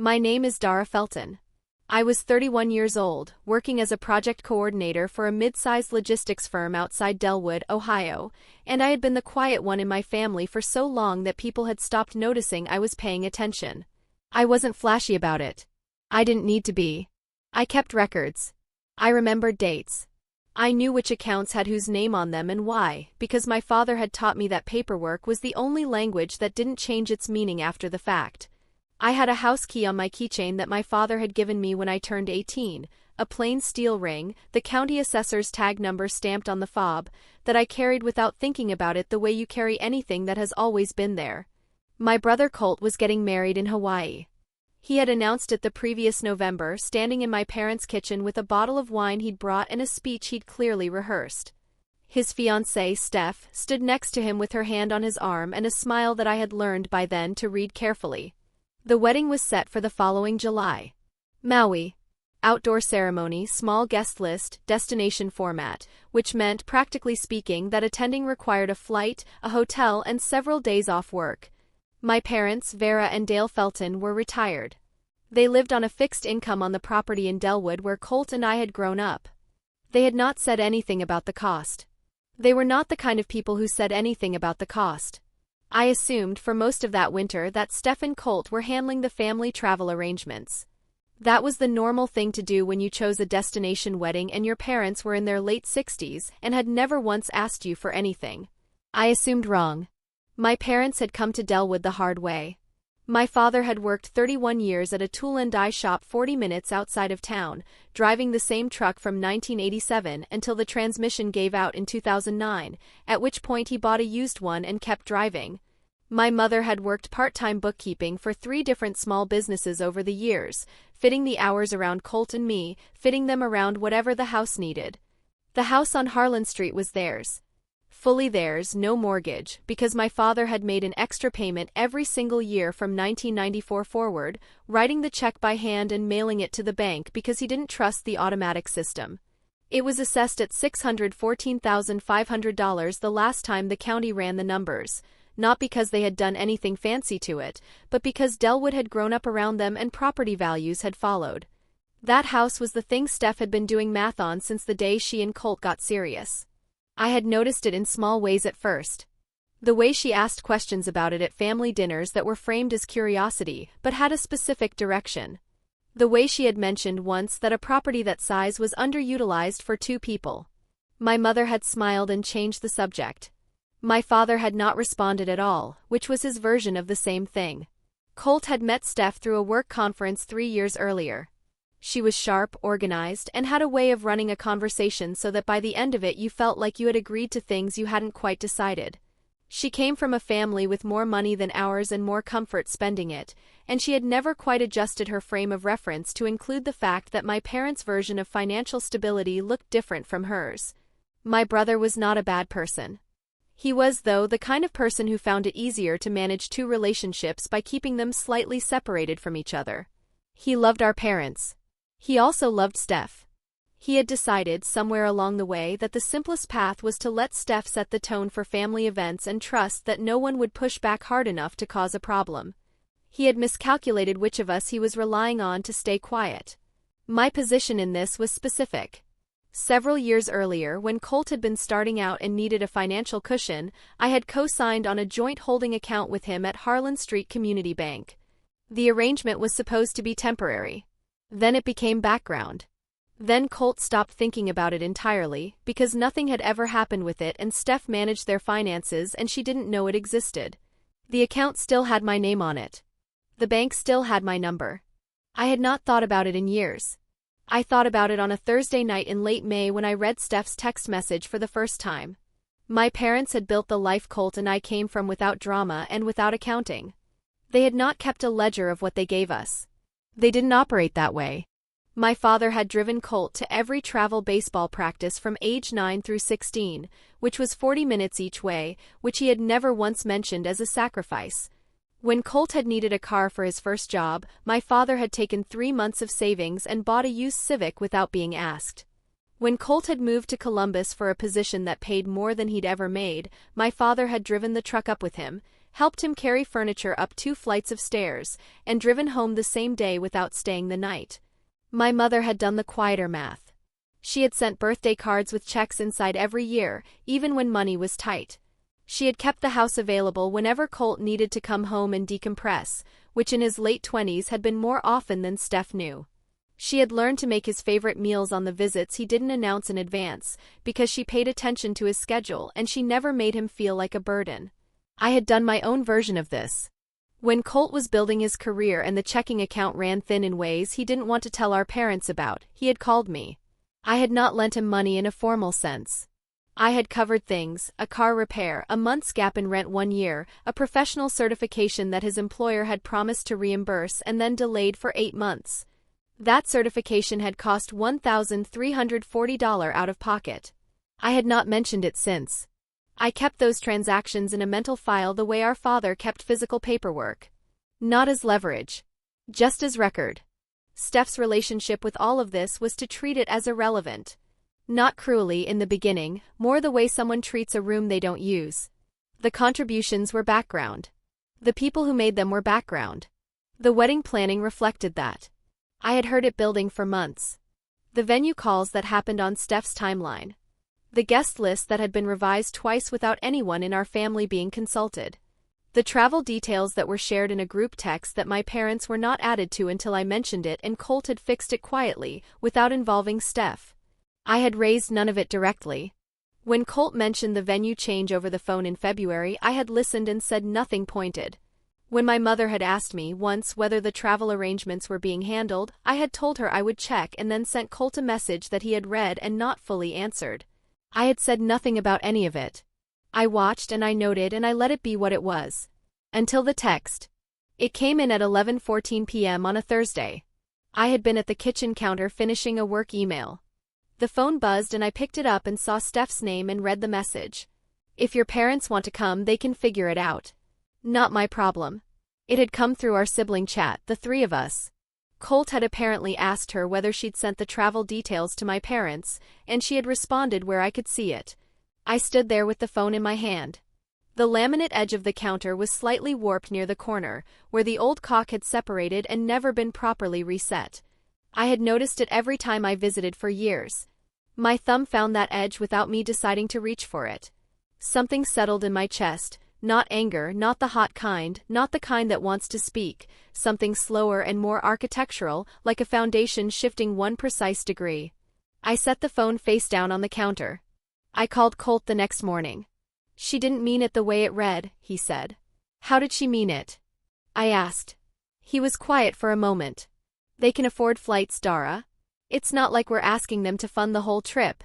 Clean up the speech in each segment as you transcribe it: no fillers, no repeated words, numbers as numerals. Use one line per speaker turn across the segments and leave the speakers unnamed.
My name is Dara Felton. I was 31 years old, working as a project coordinator for a mid-sized logistics firm outside Delwood, Ohio, and I had been the quiet one in my family for so long that people had stopped noticing I was paying attention. I wasn't flashy about it. I didn't need to be. I kept records. I remembered dates. I knew which accounts had whose name on them and why, because my father had taught me that paperwork was the only language that didn't change its meaning after the fact. I had a house key on my keychain that my father had given me when I turned 18, a plain steel ring, the county assessor's tag number stamped on the fob, that I carried without thinking about it the way you carry anything that has always been there. My brother Colt was getting married in Hawaii. He had announced it the previous November, standing in my parents' kitchen with a bottle of wine he'd brought and a speech he'd clearly rehearsed. His fiancée, Steph, stood next to him with her hand on his arm and a smile that I had learned by then to read carefully. The wedding was set for the following July. Maui. Outdoor ceremony, small guest list, destination format, which meant, practically speaking, that attending required a flight, a hotel, and several days off work. My parents, Vera and Dale Felton, were retired. They lived on a fixed income on the property in Delwood where Colt and I had grown up. They had not said anything about the cost. They were not the kind of people who said anything about the cost. I assumed for most of that winter that Steph and Colt were handling the family travel arrangements. That was the normal thing to do when you chose a destination wedding and your parents were in their late 60s and had never once asked you for anything. I assumed wrong. My parents had come to Delwood the hard way. My father had worked 31 years at a tool and die shop 40 minutes outside of town, driving the same truck from 1987 until the transmission gave out in 2009, at which point he bought a used one and kept driving. My mother had worked part-time bookkeeping for 3 different small businesses over the years, fitting the hours around Colt and me, fitting them around whatever the house needed. The house on Harlan Street was theirs. Fully theirs, no mortgage, because my father had made an extra payment every single year from 1994 forward, writing the check by hand and mailing it to the bank because he didn't trust the automatic system. It was assessed at $614,500 the last time the county ran the numbers, not because they had done anything fancy to it, but because Delwood had grown up around them and property values had followed. That house was the thing Steph had been doing math on since the day she and Colt got serious. I had noticed it in small ways at first. The way she asked questions about it at family dinners that were framed as curiosity but had a specific direction. The way she had mentioned once that a property that size was underutilized for 2 people. My mother had smiled and changed the subject. My father had not responded at all, which was his version of the same thing. Colt had met Steph through a work conference 3 years earlier. She was sharp, organized, and had a way of running a conversation so that by the end of it you felt like you had agreed to things you hadn't quite decided. She came from a family with more money than ours and more comfort spending it, and she had never quite adjusted her frame of reference to include the fact that my parents' version of financial stability looked different from hers. My brother was not a bad person. He was, though, the kind of person who found it easier to manage 2 relationships by keeping them slightly separated from each other. He loved our parents. He also loved Steph. He had decided somewhere along the way that the simplest path was to let Steph set the tone for family events and trust that no one would push back hard enough to cause a problem. He had miscalculated which of us he was relying on to stay quiet. My position in this was specific. Several years earlier, when Colt had been starting out and needed a financial cushion, I had co-signed on a joint holding account with him at Harlan Street Community Bank. The arrangement was supposed to be temporary. Then it became background. Then Colt stopped thinking about it entirely, because nothing had ever happened with it and Steph managed their finances and she didn't know it existed. The account still had my name on it. The bank still had my number. I had not thought about it in years. I thought about it on a Thursday night in late May when I read Steph's text message for the first time. My parents had built the life Colt and I came from without drama and without accounting. They had not kept a ledger of what they gave us. They didn't operate that way. My father had driven Colt to every travel baseball practice from age 9 through 16, which was 40 minutes each way, which he had never once mentioned as a sacrifice. When Colt had needed a car for his first job, my father had taken 3 months of savings and bought a used Civic without being asked. When Colt had moved to Columbus for a position that paid more than he'd ever made, my father had driven the truck up with him, helped him carry furniture up 2 flights of stairs, and driven home the same day without staying the night. My mother had done the quieter math. She had sent birthday cards with checks inside every year, even when money was tight. She had kept the house available whenever Colt needed to come home and decompress, which in his late 20s had been more often than Steph knew. She had learned to make his favorite meals on the visits he didn't announce in advance, because she paid attention to his schedule and she never made him feel like a burden. I had done my own version of this. When Colt was building his career and the checking account ran thin in ways he didn't want to tell our parents about, he had called me. I had not lent him money in a formal sense. I had covered things: a car repair, a month's gap in rent 1 year, a professional certification that his employer had promised to reimburse and then delayed for 8 months. That certification had cost $1,340 out of pocket. I had not mentioned it since. I kept those transactions in a mental file the way our father kept physical paperwork. Not as leverage. Just as record. Steph's relationship with all of this was to treat it as irrelevant. Not cruelly in the beginning, more the way someone treats a room they don't use. The contributions were background. The people who made them were background. The wedding planning reflected that. I had heard it building for months. The venue calls that happened on Steph's timeline. The guest list that had been revised twice without anyone in our family being consulted. The travel details that were shared in a group text that my parents were not added to until I mentioned it and Colt had fixed it quietly, without involving Steph. I had raised none of it directly. When Colt mentioned the venue change over the phone in February, I had listened and said nothing pointed. When my mother had asked me once whether the travel arrangements were being handled, I had told her I would check and then sent Colt a message that he had read and not fully answered. I had said nothing about any of it. I watched and I noted and I let it be what it was. Until the text. It came in at 11:14 p.m. on a Thursday. I had been at the kitchen counter finishing a work email. The phone buzzed and I picked it up and saw Steph's name and read the message. If your parents want to come, they can figure it out. Not my problem. It had come through our sibling chat, the 3 of us. Colt had apparently asked her whether she'd sent the travel details to my parents, and she had responded where I could see it. I stood there with the phone in my hand. The laminate edge of the counter was slightly warped near the corner, where the old caulk had separated and never been properly reset. I had noticed it every time I visited for years. My thumb found that edge without me deciding to reach for it. Something settled in my chest. Not anger, not the hot kind, not the kind that wants to speak, something slower and more architectural, like a foundation shifting 1 precise degree. I set the phone face down on the counter. I called Colt the next morning. She didn't mean it the way it read, he said. How did she mean it? I asked. He was quiet for a moment. They can afford flights, Dara. It's not like we're asking them to fund the whole trip.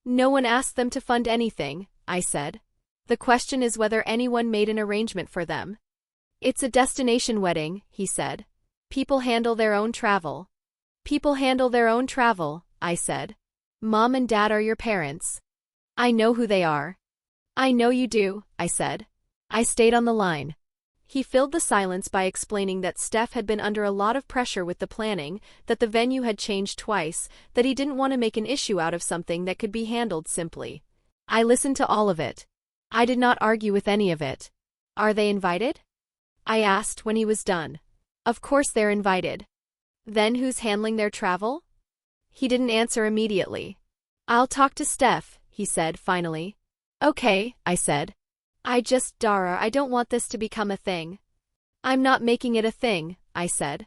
No one asked them to fund anything, I said. The question is whether anyone made an arrangement for them. It's a destination wedding, he said. People handle their own travel. People handle their own travel, I said. Mom and Dad are your parents. I know who they are. I know you do, I said. I stayed on the line. He filled the silence by explaining that Steph had been under a lot of pressure with the planning, that the venue had changed twice, that he didn't want to make an issue out of something that could be handled simply. I listened to all of it. I did not argue with any of it. Are they invited? I asked when he was done. Of course they're invited. Then who's handling their travel? He didn't answer immediately. I'll talk to Steph, he said finally. Okay, I said. Dara, I don't want this to become a thing. I'm not making it a thing, I said.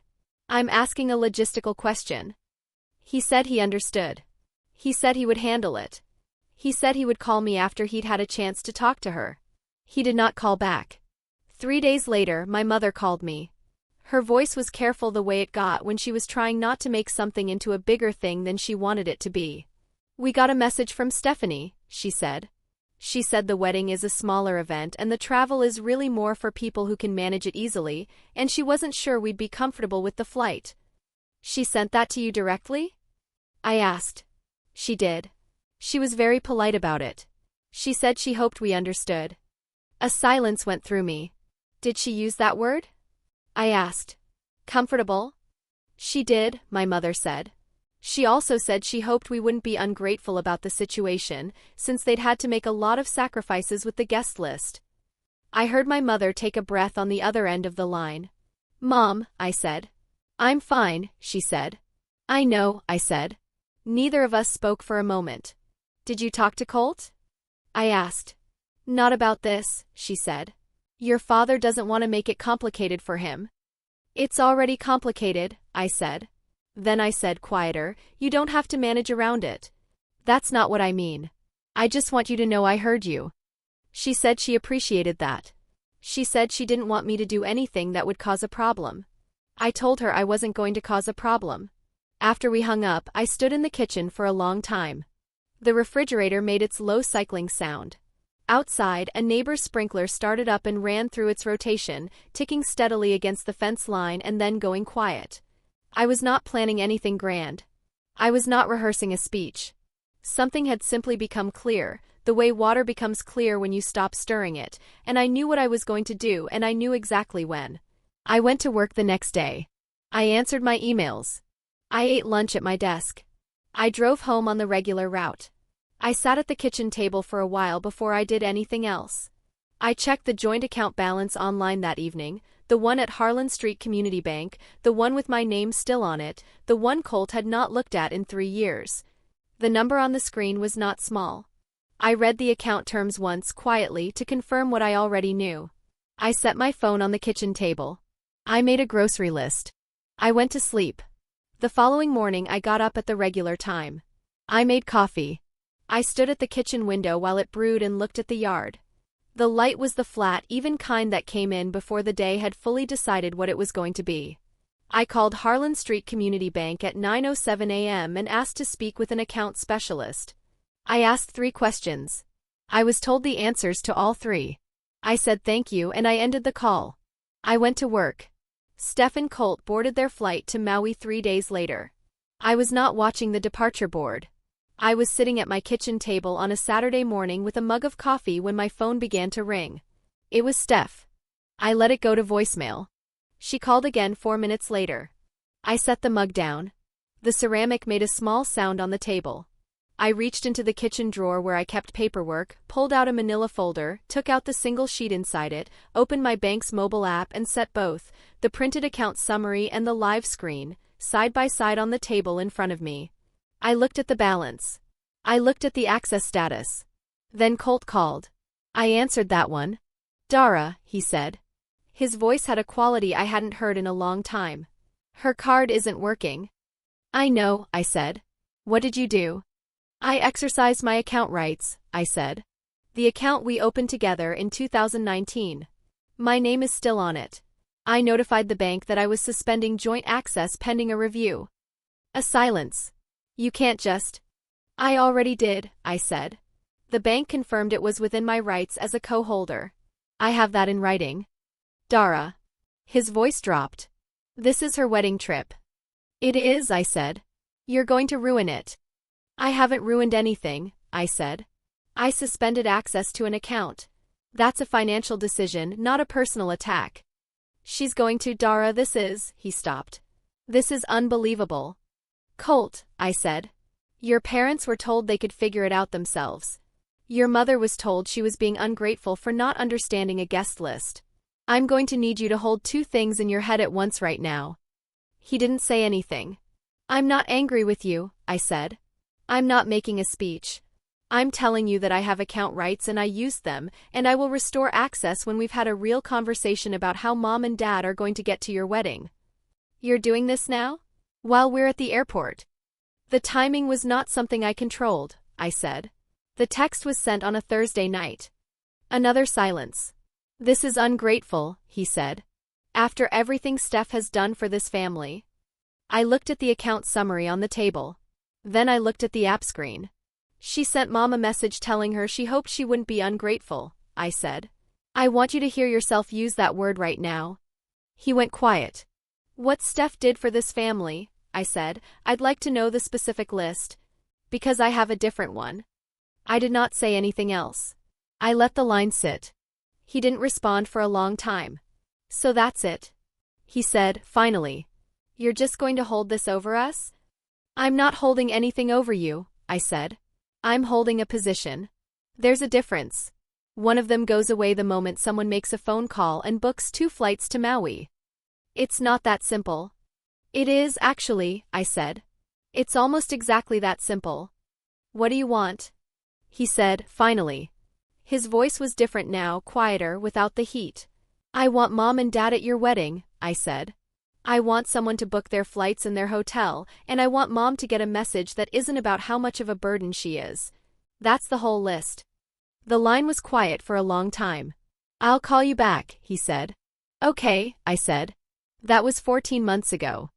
I'm asking a logistical question. He said he understood. He said he would handle it. He said he would call me after he'd had a chance to talk to her. He did not call back. 3 days later, my mother called me. Her voice was careful the way it got when she was trying not to make something into a bigger thing than she wanted it to be. We got a message from Stephanie, she said. She said the wedding is a smaller event and the travel is really more for people who can manage it easily, and she wasn't sure we'd be comfortable with the flight. She sent that to you directly? I asked. She did. She was very polite about it. She said she hoped we understood. A silence went through me. Did she use that word? I asked. Comfortable? She did, my mother said. She also said she hoped we wouldn't be ungrateful about the situation, since they'd had to make a lot of sacrifices with the guest list. I heard my mother take a breath on the other end of the line. "Mom," I said. "I'm fine," she said. "I know," I said. Neither of us spoke for a moment. "Did you talk to Colt?" I asked. "Not about this," she said. "Your father doesn't want to make it complicated for him." "It's already complicated," I said. Then I said quieter, "You don't have to manage around it." "That's not what I mean. I just want you to know I heard you." She said she appreciated that. She said she didn't want me to do anything that would cause a problem. I told her I wasn't going to cause a problem. After we hung up, I stood in the kitchen for a long time. The refrigerator made its low cycling sound. Outside, a neighbor's sprinkler started up and ran through its rotation, ticking steadily against the fence line and then going quiet. I was not planning anything grand. I was not rehearsing a speech. Something had simply become clear, the way water becomes clear when you stop stirring it, and I knew what I was going to do and I knew exactly when. I went to work the next day. I answered my emails. I ate lunch at my desk. I drove home on the regular route. I sat at the kitchen table for a while before I did anything else. I checked the joint account balance online that evening, the one at Harlan Street Community Bank, the one with my name still on it, the one Colt had not looked at in 3 years. The number on the screen was not small. I read the account terms once quietly to confirm what I already knew. I set my phone on the kitchen table. I made a grocery list. I went to sleep. The following morning I got up at the regular time. I made coffee. I stood at the kitchen window while it brewed and looked at the yard. The light was the flat, even kind that came in before the day had fully decided what it was going to be. I called Harlan Street Community Bank at 9:07 a.m. and asked to speak with an account specialist. I asked 3 questions. I was told the answers to all 3. I said thank you and I ended the call. I went to work. Steph and Colt boarded their flight to Maui 3 days later. I was not watching the departure board. I was sitting at my kitchen table on a Saturday morning with a mug of coffee when my phone began to ring. It was Steph. I let it go to voicemail. She called again 4 minutes later. I set the mug down. The ceramic made a small sound on the table. I reached into the kitchen drawer where I kept paperwork, pulled out a manila folder, took out the single sheet inside it, opened my bank's mobile app and set both, the printed account summary and the live screen, side by side on the table in front of me. I looked at the balance. I looked at the access status. Then Colt called. I answered that one. "Dara," he said. His voice had a quality I hadn't heard in a long time. "Her card isn't working." "I know," I said. "What did you do?" "I exercised my account rights," I said. "The account we opened together in 2019. My name is still on it. I notified the bank that I was suspending joint access pending a review." A silence. "You can't just—" "I already did," I said. "The bank confirmed it was within my rights as a co-holder. I have that in writing." "Dara." His voice dropped. "This is her wedding trip." "It is," I said. "You're going to ruin it." "I haven't ruined anything," I said. "I suspended access to an account. That's a financial decision, not a personal attack." "She's going to, Dara, this is—" He stopped. "This is unbelievable." "Colt," I said. "Your parents were told they could figure it out themselves. Your mother was told she was being ungrateful for not understanding a guest list. I'm going to need you to hold 2 things in your head at once right now." He didn't say anything. "I'm not angry with you," I said. "I'm not making a speech. I'm telling you that I have account rights and I used them, and I will restore access when we've had a real conversation about how Mom and Dad are going to get to your wedding." "You're doing this now?" "While we're at the airport." "The timing was not something I controlled," I said. "The text was sent on a Thursday night." Another silence. "This is ungrateful," he said. "After everything Steph has done for this family." I looked at the account summary on the table. Then I looked at the app screen. "She sent Mom a message telling her she hoped she wouldn't be ungrateful," I said. "I want you to hear yourself use that word right now." He went quiet. "What Steph did for this family," I said. "I'd like to know the specific list. Because I have a different one." I did not say anything else. I let the line sit. He didn't respond for a long time. "So that's it," he said, finally. "You're just going to hold this over us?" "I'm not holding anything over you," I said. "I'm holding a position. There's a difference." One of them goes away the moment someone makes a phone call and books 2 flights to Maui. It's not that simple. It is, actually, I said. It's almost exactly that simple. What do you want? He said, finally. His voice was different now, quieter, without the heat. I want Mom and Dad at your wedding, I said. I want someone to book their flights and their hotel, and I want Mom to get a message that isn't about how much of a burden she is. That's the whole list. The line was quiet for a long time. I'll call you back, he said. Okay, I said. That was 14 months ago.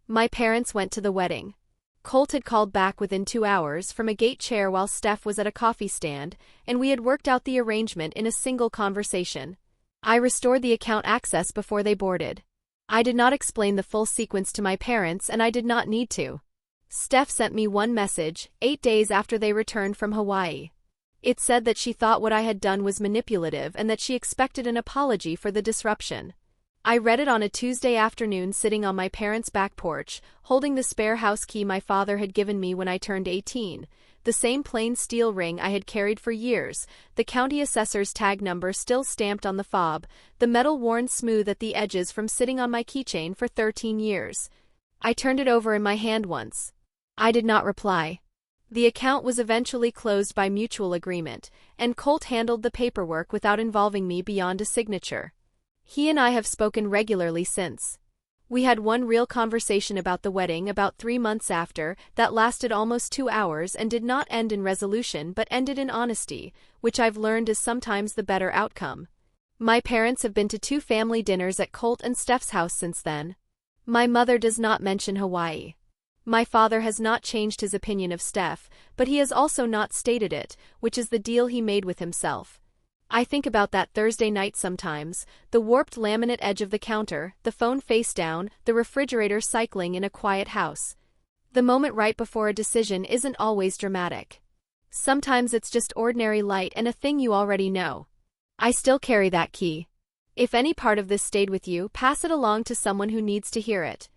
My parents went to the wedding. Colt had called back within 2 hours from a gate chair while Steph was at a coffee stand, and we had worked out the arrangement in a single conversation. I restored the account access before they boarded. I did not explain the full sequence to my parents, and I did not need to. Steph sent me one message, 8 days after they returned from Hawaii. It said that she thought what I had done was manipulative and that she expected an apology for the disruption. I read it on a Tuesday afternoon sitting on my parents' back porch, holding the spare house key my father had given me when I turned 18, the same plain steel ring I had carried for years, the county assessor's tag number still stamped on the fob, the metal worn smooth at the edges from sitting on my keychain for 13 years. I turned it over in my hand once. I did not reply. The account was eventually closed by mutual agreement, and Colt handled the paperwork without involving me beyond a signature. He and I have spoken regularly since. We had one real conversation about the wedding about 3 months after that lasted almost 2 hours and did not end in resolution but ended in honesty, which I've learned is sometimes the better outcome. My parents have been to 2 family dinners at Colt and Steph's house since then. My mother does not mention Hawaii. My father has not changed his opinion of Steph, but he has also not stated it, which is the deal he made with himself. I think about that Thursday night sometimes, the warped laminate edge of the counter, the phone face down, the refrigerator cycling in a quiet house. The moment right before a decision isn't always dramatic. Sometimes it's just ordinary light and a thing you already know. I still carry that key. If any part of this stayed with you, pass it along to someone who needs to hear it.